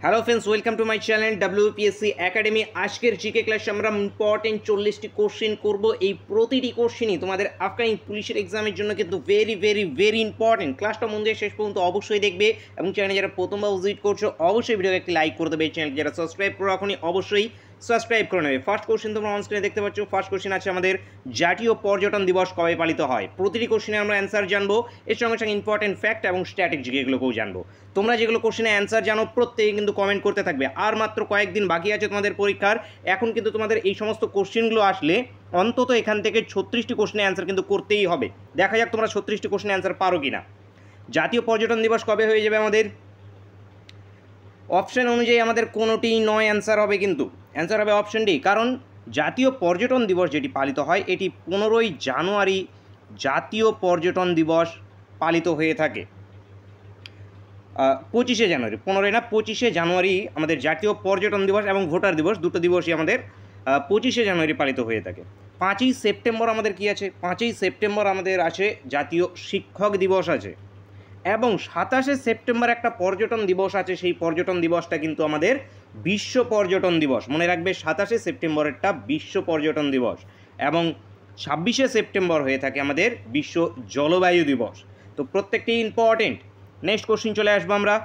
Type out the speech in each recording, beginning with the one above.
Hello friends, welcome to my channel WPSC academy. আজকের GK ক্লাসে আমরা ইম্পর্টেন্ট 40টি কোশ্চেন করব। এই প্রতিটি কোশ্চেনই তোমাদের আপকামিং পুলিশের এক্সামের জন্য কিন্তু ভেরি ইম্পর্টেন্ট। ক্লাসটা মন দিয়ে শেষ পর্যন্ত অবশ্যই দেখবে এবং চ্যানেলে যারা প্রথমবার ভিজিট করছো অবশ্যই ভিডিওকে একটি লাইক করে দেবে। চ্যানেল যারা সাবস্ক্রাইব করে রাখোনি অবশ্যই সাবস্ক্রাইব করে নেবে। ফার্স্ট কোশ্চেন তোমরা অন স্ক্রিনে দেখতে পাচ্ছ। ফার্স্ট কোশ্চেন আছে আমাদের জাতীয় পর্যটন দিবস কবে পালিত হয়। প্রতিটি কোশ্চেনে আমরা অ্যান্সার জানবো, এর সঙ্গে সঙ্গে ইম্পর্টেন্ট ফ্যাক্ট এবং স্ট্র্যাটেজি এগুলোকেও জানবো। তোমরা যেগুলো কোশ্চেনে অ্যান্সার জানো প্রত্যেকে কিন্তু কমেন্ট করতে থাকবে। আর মাত্র কয়েকদিন বাকি আছে তোমাদের পরীক্ষার। এখন কিন্তু তোমাদের এই সমস্ত কোশ্চেনগুলো আসলে অন্তত এখান থেকে 36টি কোশ্চেনে অ্যান্সার কিন্তু করতেই হবে। দেখা যাক তোমরা 36টি কোশ্চেনে অ্যান্সার পারো কি না। জাতীয় পর্যটন দিবস কবে হয়ে যাবে আমাদের? অপশন অনুযায়ী আমাদের কোনোটিই নয় অ্যান্সার হবে, কিন্তু অ্যান্সার হবে অপশন ডি। কারণ জাতীয় পর্যটন দিবস যেটি পালিত হয় এটি 15ই জানুয়ারি জাতীয় পর্যটন দিবস পালিত হয়ে থাকে। 25শে জানুয়ারি, 15 না 25শে জানুয়ারি আমাদের জাতীয় পর্যটন দিবস এবং ভোটার দিবস দুটো দিবসই আমাদের 25শে জানুয়ারি পালিত হয়ে থাকে। 5ই সেপ্টেম্বর আমাদের কি আছে? 5ই সেপ্টেম্বর আমাদের আছে জাতীয় শিক্ষক দিবস আছে, এবং 27শে সেপ্টেম্বর একটা পর্যটন দিবস আছে। সেই পর্যটন দিবসটা কিন্তু আমাদের বিশ্ব পর্যটন দিবস। মনে রাখবে 27শে সেপ্টেম্বরেরটা বিশ্ব পর্যটন দিবস, এবং 26শে সেপ্টেম্বর হয়ে থাকে আমাদের বিশ্ব জলবায়ু দিবস। তো প্রত্যেকটি ইম্পর্টেন্ট। নেক্সট কোশ্চিন চলে আসবো আমরা।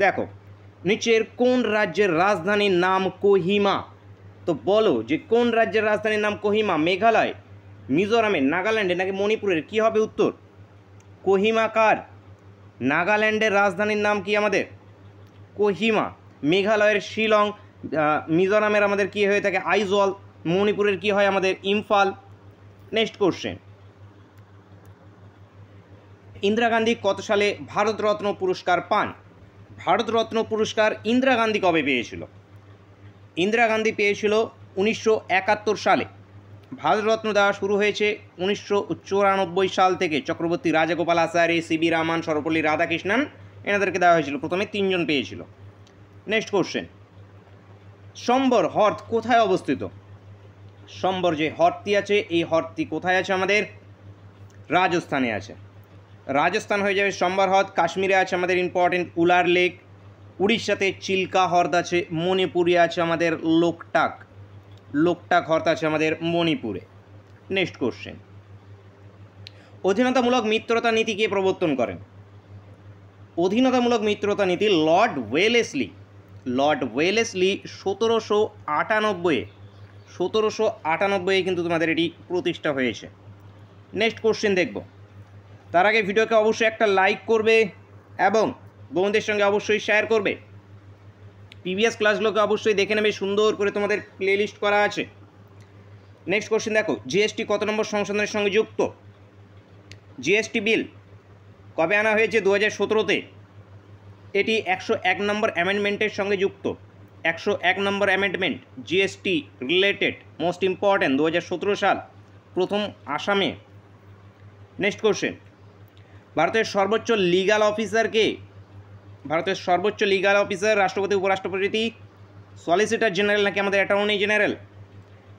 দেখো, নিচের কোন রাজ্যের রাজধানীর নাম কোহিমা? তো বলো যে কোন রাজ্যের রাজধানীর নাম কোহিমা? মেঘালয়, মিজোরামের, নাগাল্যান্ডের নাকি মণিপুরের? কি হবে উত্তর? কোহিমা কার? নাগাল্যান্ডের রাজধানীর নাম কি আমাদের? কোহিমা। মেঘালয়ের শিলং, মিজোরামের আমাদের কি হয়ে থাকে? আইজল, মণিপুরের কি হয় আমাদের? ইম্ফল। নেক্সট কোশ্চেন, ইন্দিরা গান্ধী কত সালে ভারতরত্ন পুরস্কার পান? ভারতরত্ন পুরস্কার ইন্দিরা গান্ধী কবে পেয়েছিল? ইন্দিরা গান্ধী পেয়েছিল 1971 সালে। ভারতরত্ন দেওয়া শুরু হয়েছে 1994 সাল থেকে। চক্রবর্তী রাজাগোপালাচারী, সিবি রামান, সর্বপল্লী রাধাকৃষ্ণন এনাদেরকে দেওয়া হয়েছিল। প্রথমে 3 জন পেয়েছিল। নেক্সট কোশ্চেন, সম্বর হ্রদ কোথায় অবস্থিত? সম্বর যে হ্রদটি আছে এই হ্রদটি কোথায় আছে আমাদের? রাজস্থানে আছে। রাজস্থান হয়ে যাবে সম্বর হ্রদ। কাশ্মীরে আছে আমাদের ইম্পর্টেন্ট উলার লেক। উড়িষ্যাতে চিল্কা হ্রদ আছে। মণিপুরে আছে আমাদের লোকটাক হ্রদ আছে আমাদের মণিপুরে। নেক্সট কোশ্চেন, অধীনতামূলক মিত্রতা নীতি কে প্রবর্তন করেন? অধীনতামূলক মিত্রতা নীতি লর্ড ওয়েলেসলি। লর্ড ওয়েলেসলি 1798 কিন্তু তোমাদের এটি প্রতিষ্ঠা হয়েছে। নেক্সট কোশ্চেন দেখব। তার আগে ভিডিওকে অবশ্যই একটা লাইক করবে এবং বন্ধুদের সঙ্গে অবশ্যই শেয়ার করবে। প্রিভিয়াস ক্লাসগুলোকে অবশ্যই দেখে নেবে, সুন্দর করে তোমাদের প্লেলিস্ট করা আছে। নেক্সট কোশ্চেন দেখো, জিএসটি কত নম্বর সংশোধনের সঙ্গে যুক্ত? জিএসটি বিল কবে আনা হয়েছে? 2017-তে। এটি 101 নম্বর অ্যামেন্ডমেন্টের সঙ্গে যুক্ত। 101 number amendment GST related, most important, 2017 সাল প্রথম আসামে। নেক্সট কোশ্চেন, ভারতের সর্বোচ্চ লিগাল অফিসার কে? ভারতের সর্বোচ্চ লিগাল অফিসার রাষ্ট্রপতি, উপরাষ্ট্রপতি, সলিসিটর জেনারেল নাকি আমাদের অ্যাটর্নি জেনারেল?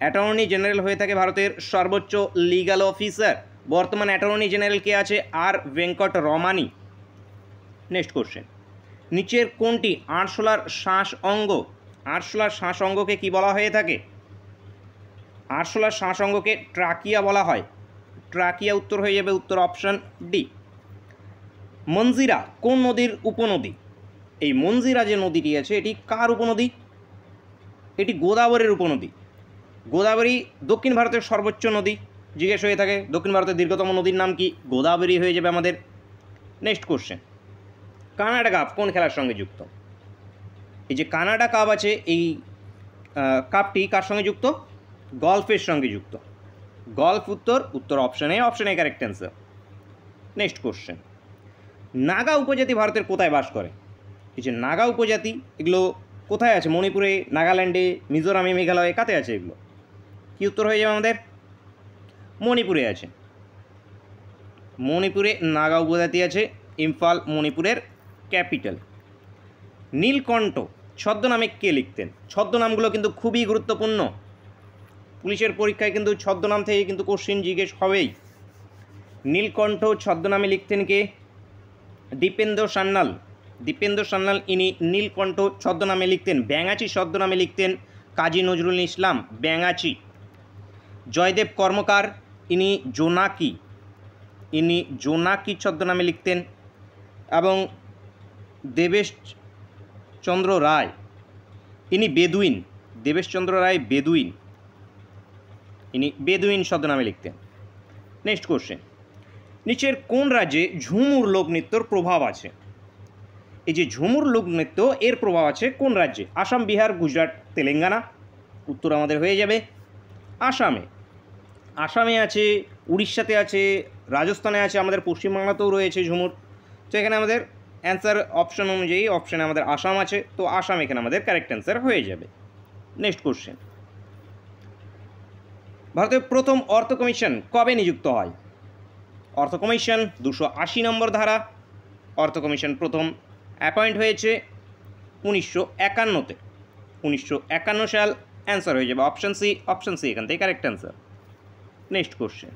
অ্যাটর্নি জেনারেল হয়ে থাকে ভারতের সর্বোচ্চ লিগাল অফিসার। বর্তমান অ্যাটর্নি জেনারেল কে আছে? আর ভেঙ্কট রমানি। নেক্সট কোশ্চেন, নিচের কোনটি আরশোলার শ্বাস অঙ্গ? আরশোলার শ্বাস অঙ্গকে কি বলা হয়ে থাকে? আরশোলার শ্বাস অঙ্গকে ট্রাকিয়া বলা হয়। ট্রাকিয়া উত্তর হয়ে যাবে, উত্তর অপশন ডি। মঞ্জিরা কোন নদীর উপনদী? এই মঞ্জিরা যে নদীটি আছে এটি কার উপনদী? এটি গোদাবরীর উপনদী। গোদাবরী দক্ষিণ ভারতের সর্বোচ্চ নদী জিজ্ঞেস হয়ে থাকে। দক্ষিণ ভারতের দীর্ঘতম নদীর নাম কি? গোদাবরী হয়ে যাবে আমাদের। নেক্সট কোশ্চেন, কানাডা কাপ কোন খেলার সঙ্গে যুক্ত? এই যে কানাডা কাপ আছে এই কাপটি কার সঙ্গে যুক্ত? গলফের সঙ্গে যুক্ত। গলফ উত্তর option A correct answer. Next question, Naga উপজাতি ভারতের কোথায় বাস করে? এই যে নাগা উপজাতি এগুলো কোথায় আছে? মণিপুরে, নাগাল্যান্ডে, মিজোরামে, মেঘালয়ে, কাতে আছে এগুলো? কি উত্তর হয়ে যাবে আমাদের? মণিপুরে আছে। মণিপুরে নাগা উপজাতি আছে। ইম্ফল মণিপুরের ক্যাপিটাল। নীলকণ্ঠ ছদ্মনামে কে লিখতেন? ছদ্মনামগুলো কিন্তু খুবই গুরুত্বপূর্ণ। পুলিশের পরীক্ষায় কিন্তু ছদ্মনাম থেকে কিন্তু কোশ্চেন জিজ্ঞেস হবেই। নীলকণ্ঠ ছদ্মনামে লিখতেন কে? দীপেন্দ্র সান্যাল। দীপেন্দ্র সান্যাল ইনি নীলকণ্ঠ ছদ্মনামে লিখতেন। ব্যাঙাচি ছদ্মনামে লিখতেন কাজী নজরুল ইসলাম, ব্যাঙাচি। জয়দেব কর্মকার ইনি জোনাকি ছদ্মনামে লিখতেন। এবং দেবেশচন্দ্র রায় ইনি বেদুইন, দেবেশচন্দ্র রায় বেদুইন, ইনি বেদুইন ছদ্মনামে লিখতেন। নেক্সট কোশ্চেন, নিচের কোন রাজ্যে ঝুমুর লোকনৃত্যর প্রভাব আছে? এই যে ঝুমুর লোকনৃত্য এর প্রভাব আছে কোন রাজ্যে? আসাম, বিহার, গুজরাট, তেলেঙ্গানা। উত্তর আমাদের হয়ে যাবে আসামে আছে, উড়িষ্যাতে আছে, রাজস্থানে আছে, আমাদের পশ্চিমবাংলাতেও রয়েছে ঝুমুর। তো এখানে আমাদের অ্যান্সার অপশন অনুযায়ী অপশানে আমাদের আসাম আছে, তো আসাম এখানে আমাদের কারেক্ট অ্যান্সার হয়ে যাবে। নেক্সট কোশ্চেন, ভারতের প্রথম অর্থ কমিশন কবে নিযুক্ত হয়? অর্থ কমিশন 280 নম্বর ধারা। অর্থ কমিশন প্রথম অ্যাপয়েন্ট হয়েছে 1951-তে, 1951 সাল। অ্যান্সার হয়ে যাবে অপশন সি এখান থেকে correct answer. Next question,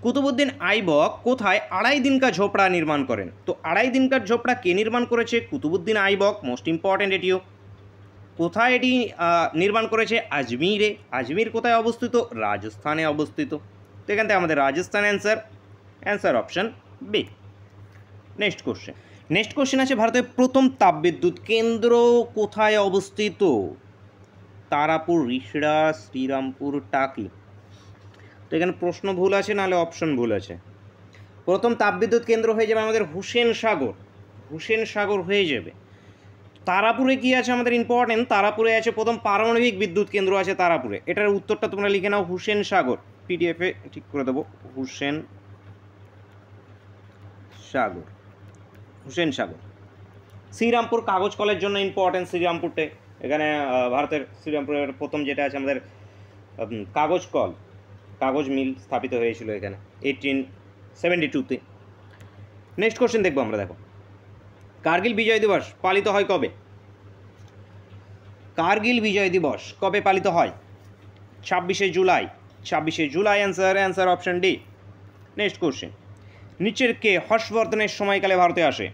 Qutubuddin Aibak কোথায় আড়াই দিন কা ঝোপড়া নির্মাণ করেন? তো আড়াই দিন কার ঝোপড়া কে নির্মাণ করেছে? কুতুবুদ্দিন আইবক। মোস্ট ইম্পর্টেন্ট এটিও। কোথায় এটি নির্মাণ করেছে? আজমিরে। আজমির কোথায় অবস্থিত? রাজস্থানে অবস্থিত। তো এখান থেকে আমাদের Rajasthan answer option B. Next question আছে, ভারতের প্রথম তাপবিদ্যুৎ কেন্দ্র কোথায় অবস্থিত? তারাপুর, রিষড়া, শ্রীরামপুর, টাকি। তো এখানে প্রশ্ন ভুল আছে, নাহলে অপশন ভুল আছে। প্রথম তাপবিদ্যুৎ কেন্দ্র হয়ে যাবে আমাদের হুসেন সাগর হয়ে যাবে। তারাপুরে কি আছে আমাদের ইম্পর্টেন্ট? তারাপুরে আছে প্রথম পারমাণবিক বিদ্যুৎ কেন্দ্র আছে তারাপুরে। এটার উত্তরটা তোমরা লিখে নাও, হুসেন সাগর। পিডিএফে ঠিক করে দেবো, হুসেন সাগর। শ্রীরামপুর কাগজ কলের জন্য ইম্পর্টেন্ট শ্রীরামপুরটে। এখানে ভারতের শ্রীরামপুরের প্রথম যেটা আছে আমাদের কাগজ মিল স্থাপিত হয়েছিল এখানে 1872-তে। নেক্সট কোশ্চেন দেখবো আমরা, দেখো কার্গিল বিজয় দিবস পালিত হয় কবে? কার্গিল বিজয় দিবস কবে পালিত হয়? 26শে July. Answer option D. Next question, নিচের কে হর্ষবর্ধনের সময়কালে ভারতে আসে?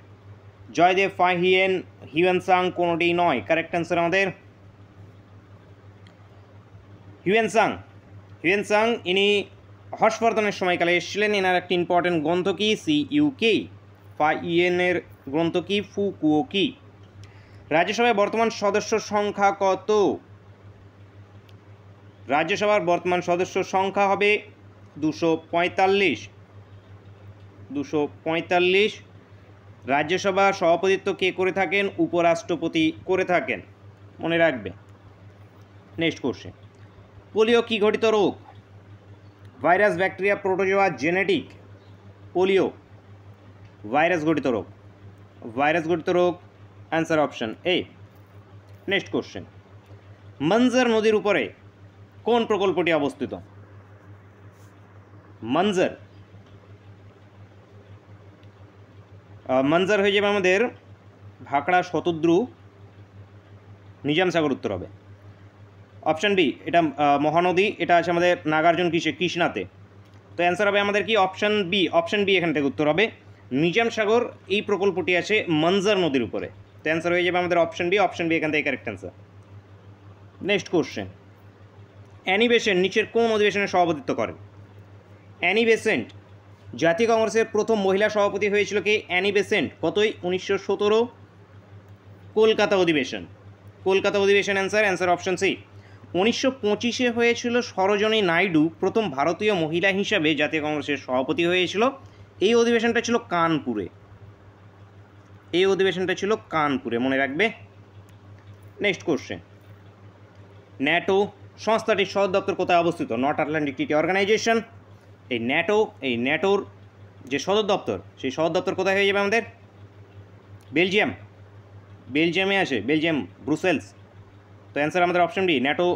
জয়দেব, ফাহিয়েন, হিউয়েনসাং, কোনোটি নয়। কারেক্ট অ্যান্সার আমাদের হিউয়েনসাং। ইনি হর্ষবর্ধনের সময়কালে এসেছিলেন। এনার একটি ইম্পর্টেন্ট গ্রন্থ কি? CUK। ফাহিয়েনের গ্রন্থ কি? ফুকুওকি। রাজ্যসভায় বর্তমান সদস্য সংখ্যা কত? রাজ্যসভার বর্তমান সদস্য সংখ্যা হবে 245। রাজ্যসভার সভাপতিত্ব কে করে থাকেন? উপরাষ্ট্রপতি করে থাকেন, মনে রাখবে। নেক্সট কোশ্চেন, পোলিও কি ঘটিত রোগ? Virus, bacteria, protozoa, genetic. Polio virus ঘটিত রোগ। Answer option A. Next question, Manjra নদীর উপরে কোন প্রকল্পটি অবস্থিত? মঞ্জর হয়ে যাবে আমাদের ভাকড়া, শতদ্রু, নিজামসাগর। উত্তর হবে অপশন বি। এটা মহানদী, এটা আছে আমাদের নাগার্জুন কৃষ্ণাতে। তো অ্যান্সার হবে আমাদের কি? অপশন বি এখান থেকে উত্তর হবে। নিজামসাগর এই প্রকল্পটি আছে মঞ্জর নদীর উপরে। তো অ্যান্সার হয়ে যাবে আমাদের অপশন বি এখান থেকে correct answer. Next question, Annie Besant নিচের কোন অধিবেশনে সভাপতিত্ব করেন? অ্যানি বেসেন্ট জাতীয় কংগ্রেসের প্রথম মহিলা সভাপতি হয়েছিল কে? Annie Bessent. কতই? 1917 কলকাতা অধিবেশন। Answer option C. 1925-এ হয়েছিল সরোজিনী নাইডু প্রথম ভারতীয় মহিলা হিসাবে জাতীয় কংগ্রেসের সভাপতি হয়েছিল। এই অধিবেশনটা ছিল কানপুরে, মনে রাখবে। নেক্সট কোশ্চেন, ন্যাটো সংস্থাটির সদর দপ্তর কোথায় অবস্থিত? North Atlantic treaty organization. এই ন্যাটোর যে সদর দপ্তর, সেই সদর দপ্তর কোথায় হয়ে যাবে আমাদের? বেলজিয়ামে আছে, ব্রুসেলস। তো অ্যান্সার আমাদের অপশন ডি। ন্যাটো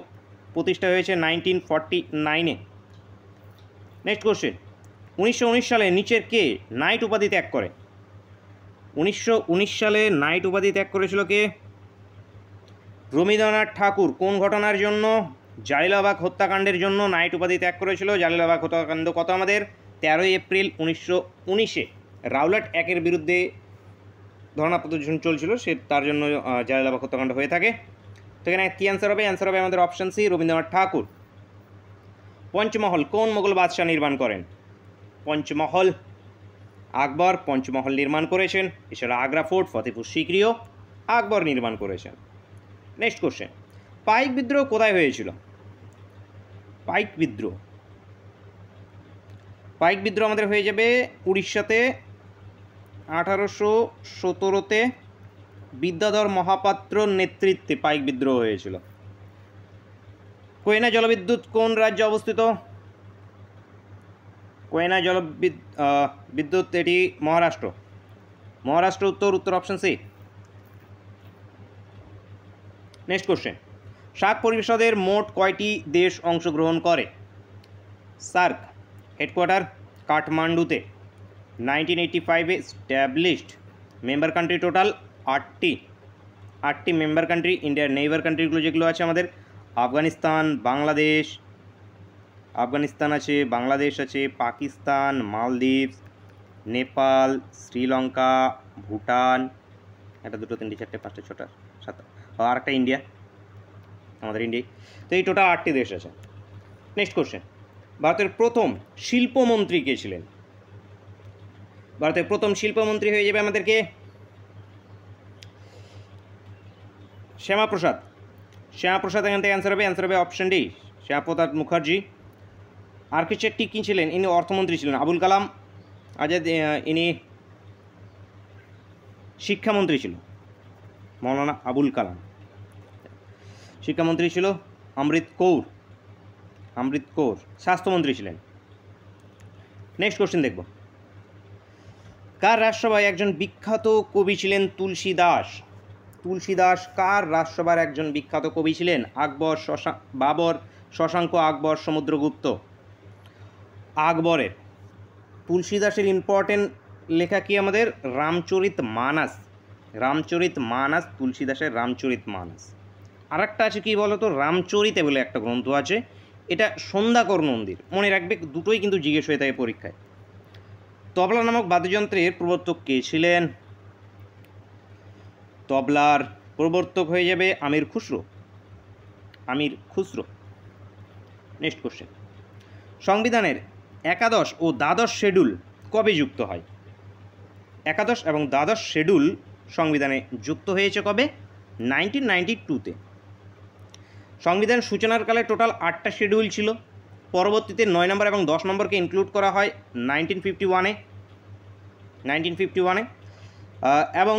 প্রতিষ্ঠা হয়েছে 1949-এ। নেক্সট কোশ্চেন, 1919 সালে নিচের কে নাইট উপাধি ত্যাগ করে? 1919 সালে নাইট উপাধি ত্যাগ করেছিল কে? রবীন্দ্রনাথ ঠাকুর। কোন ঘটনার জন্য? জালিয়ানওয়ালাবাগ হত্যাকাণ্ডের জন্য নাইট উপাধি ত্যাগ করেছিল। জালিয়ানওয়ালাবাগ হত্যাকাণ্ড কত আমাদের? 13 এপ্রিল 1919-এ রাওলাট অ্যাক্টের বিরুদ্ধে ধর্নাপত্র যখন চলছিল সে তার জন্য জালিয়ানওয়ালাবাগ হত্যাকাণ্ড হয়ে থাকে। তো এখানে কী অ্যান্সার হবে? অ্যান্সার হবে আমাদের অপশান সি, রবীন্দ্রনাথ ঠাকুর। পঞ্চমহল কোন মোগল বাদশাহ নির্মাণ করেন? পঞ্চমহল আকবর পঞ্চমহল নির্মাণ করেছেন। এছাড়া আগ্রা ফোর্ট, ফতেপুর সিক্রিও আকবর নির্মাণ করেছেন। নেক্সট কোশ্চেন, পাইক বিদ্রোহ কোথায় হয়েছিল? পাইক বিদ্রোহ আমাদের হয়ে যাবে উড়িষ্যাতে 1817-তে বিদ্যাধর মহাপাত্রর নেতৃত্বে পাইক বিদ্রোহ হয়েছিল। কোয়েনা জলবিদ্যুৎ কোন রাজ্যে অবস্থিত? কোয়েনা বিদ্যুৎ এটি মহারাষ্ট্র। উত্তর option C. Next question, SAARC পরিষদের মোট কয়টি দেশ অংশগ্রহণ করে? সার্ক হেডকোয়ার্টার কাঠমান্ডুতে। 1985-এ স্ট্যাবলিশড। মেম্বার কান্ট্রি টোটাল 8টি মেম্বার কান্ট্রি। ইন্ডিয়ার নেইবার কান্ট্রিগুলো যেগুলো আছে আমাদের আফগানিস্তান আছে, বাংলাদেশ আছে, পাকিস্তান, মালদ্বীপস, নেপাল, শ্রীলঙ্কা, ভুটান, 1 2 3 4 5 6 7 আর একটা ইন্ডিয়া, আমাদের ইন্ডিয়া। তো এই টোটাল 8টি দেশ আছে। নেক্সট কোশ্চেন, ভারতের প্রথম শিল্পমন্ত্রী কে ছিলেন? ভারতের প্রথম শিল্পমন্ত্রী হয়ে যাবে আমাদেরকে শ্যামাপ্রসাদ। এখান থেকে অ্যান্সার হবে option D, Shyamaprasad Mukherjee. Architect কী ছিলেন? ইনি অর্থমন্ত্রী ছিলেন। আবুল কালাম আজাদ ইনি শিক্ষামন্ত্রী ছিল। মৌলানা আবুল কালাম শিক্ষামন্ত্রী ছিল। অমৃত কৌর স্বাস্থ্যমন্ত্রী ছিলেন। নেক্সট কোশ্চেন দেখব, কার রাজসভায় একজন বিখ্যাত কবি ছিলেন তুলসীদাস? কার রাজসভার একজন বিখ্যাত কবি ছিলেন? বাবর, শশাঙ্ক, আকবর, সমুদ্রগুপ্ত। আকবরের। তুলসীদাসের ইম্পর্টেন্ট লেখা কি আমাদের? রামচরিত মানস। তুলসীদাসের রামচরিত মানস। আর একটা আছে কি বলতো, রামচরিতে বলে একটা গ্রন্থ আছে, এটা সন্ধ্যাকর নন্দীর। মনে রাখবে, দুটোই কিন্তু জিজ্ঞেস হয়ে থাকে পরীক্ষায়। তবলা নামক বাদ্যযন্ত্রের প্রবর্তক কে ছিলেন? তবলার প্রবর্তক হয়ে যাবে আমির খুসরো। নেক্সট কোশ্চেন, সংবিধানের একাদশ ও দ্বাদশ শিডিউল কবে যুক্ত হয়? একাদশ এবং দ্বাদশ শিডিউল সংবিধানে যুক্ত হয়েছে কবে? 1992-তে। সংবিধান সূচনার কালে টোটাল 8টা শিডিউল ছিল। পরবর্তীতে 9 নম্বর এবং 10 নম্বরকে ইনক্লুড করা হয় 1951-এ এবং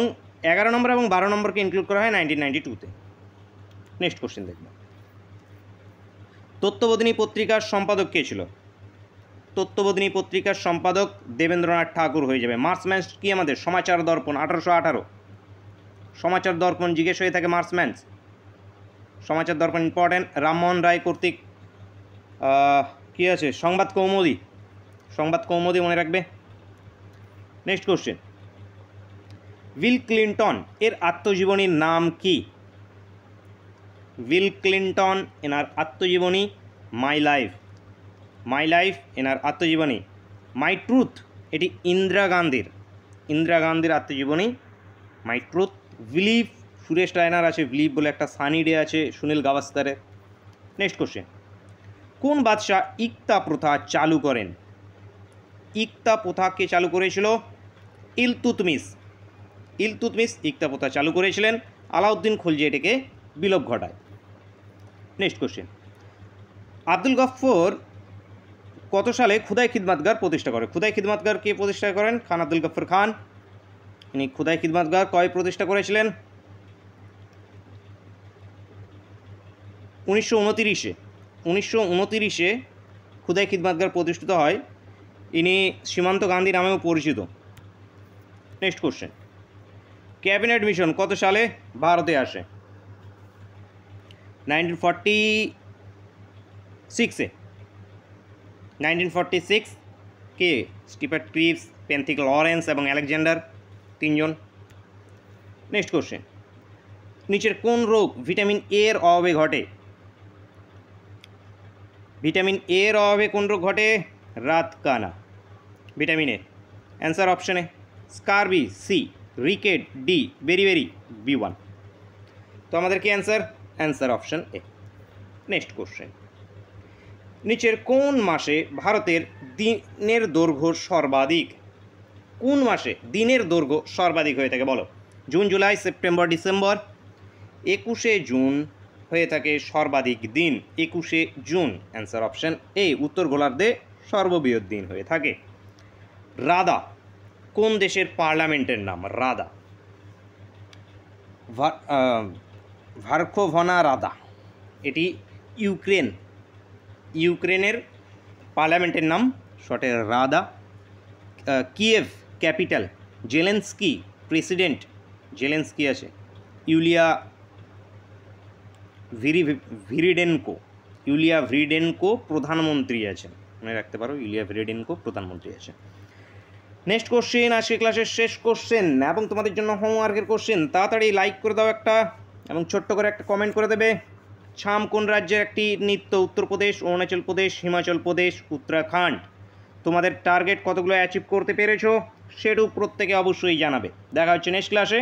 11 নম্বর এবং 12 নম্বরকে ইনক্লুড করা হয় 1992-তে। নেক্সট কোশ্চেন দেখব, তত্ত্ববোধিনী পত্রিকার সম্পাদক কে ছিল? তত্ত্ববোধিনী পত্রিকার সম্পাদক দেবেন্দ্রনাথ ঠাকুর হয়ে যাবে। মার্চম্যান্স কি আমাদের? সমাচার দর্পণ 1818। সমাচার দর্পণ জিজ্ঞেস হয়ে থাকে মার্চম্যান্স। সমাচার দর্পণ ইম্পর্টেন্ট। রামমোহন রায় কর্তৃক কী আছে? সংবাদ কৌমুদি মনে রাখবে। নেক্সট কোশ্চেন, বিল ক্লিন্টন এর আত্মজীবনীর নাম কি? বিল ক্লিন্টন এনার আত্মজীবনী মাই লাইফ এনার আত্মজীবনী। মাই ট্রুথ এটি ইন্দিরা গান্ধীর আত্মজীবনী মাই ট্রুথ। বিলিভ সুরেশ রায়নার আছে, বিলিভ বলে একটা। সানি ডে আছে সুনীল গাভাস্কারের। নেক্সট কোশ্চেন, কোন বাদশাহ ইকতা প্রথা চালু করেন? ইকতা প্রথা কে চালু করেছিল? ইলতুৎমিশ ইকতা প্রথা চালু করেছিলেন। আলাউদ্দিন খলজি এটাকে বিলোপ ঘটায়। নেক্সট কোশ্চেন, আব্দুল গফ্ফর কত সালে খুদাই খিদমাতগার প্রতিষ্ঠা করে? খুদাই খিদমাতগার কে প্রতিষ্ঠা করেন? খান আব্দুল গফ্ফর খান। ইনি খুদাই খিদমাতগার কয় প্রতিষ্ঠা করেছিলেন? 1929-এ খুদাই খিদমাতগার প্রতিষ্ঠিত হয়। ইনি সীমান্ত গান্ধী নামেও পরিচিত। নেক্সট কোশ্চেন, ক্যাবিনেট মিশন কত সালে ভারতে আসে? 1946-এ। 1946 কে? স্টিফার্ড ক্রিপস, পেন্থিক লরেন্স এবং আলেকজান্ডার, 3 জন। নেক্সট কোশ্চেন, নিচের কোন রোগ ভিটামিন এ এর অভাবে ঘটে? ভিটামিন এ এর অভাবে কোন রোগ ঘটে? রাতকানা। ভিটামিন এ অ্যান্সার অপশানে স্কারবি সি। রিকেট ডি বেরি B1। তো আমাদের কি answer option A. Next question, নিচের কোন মাসে ভারতের দিনের দৈর্ঘ্য সর্বাধিক? কোন মাসে দিনের দৈর্ঘ্য সর্বাধিক হয়ে থাকে বলো? June, July, September, December? 21শে জুন হয়ে থাকে সর্বাধিক দিন, 21শে জুন। অ্যান্সার অপশন এ, উত্তর গোলার্ধে সর্ববৃহৎ দিন হয়ে থাকে। রাদা কোন দেশের পার্লামেন্টের নাম? রাদা, ভার্খোভনা রাদা, এটি ইউক্রেনের পার্লামেন্টের নাম শর্টে Rada. Kyiv capital, Zelensky president, Zelensky আছে। ইউলিয়া ভিরিডেনকো প্রধানমন্ত্রী আছেন, মনে রাখতে পারো, ইউলিয়া ভিরিডেনকো প্রধানমন্ত্রী আছে। নেক্সট কোশ্চেন, আজকে ক্লাসের শেষ কোশ্চেন এবং তোমাদের জন্য হোমওয়ার্কের কোশ্চেন। তাড়াতাড়ি লাইক করে দাও একটা এবং ছোট্ট করে একটা কমেন্ট করে দেবে। ছাম কোন রাজ্যের একটি নৃত্য? উত্তরপ্রদেশ, অরুণাচল প্রদেশ, হিমাচল প্রদেশ, উত্তরাখণ্ড। তোমাদের টার্গেট কতগুলো অ্যাচিভ করতে পেরেছো সেটাও প্রত্যেকে অবশ্যই জানাবে। দেখা হচ্ছে নেক্সট ক্লাসে।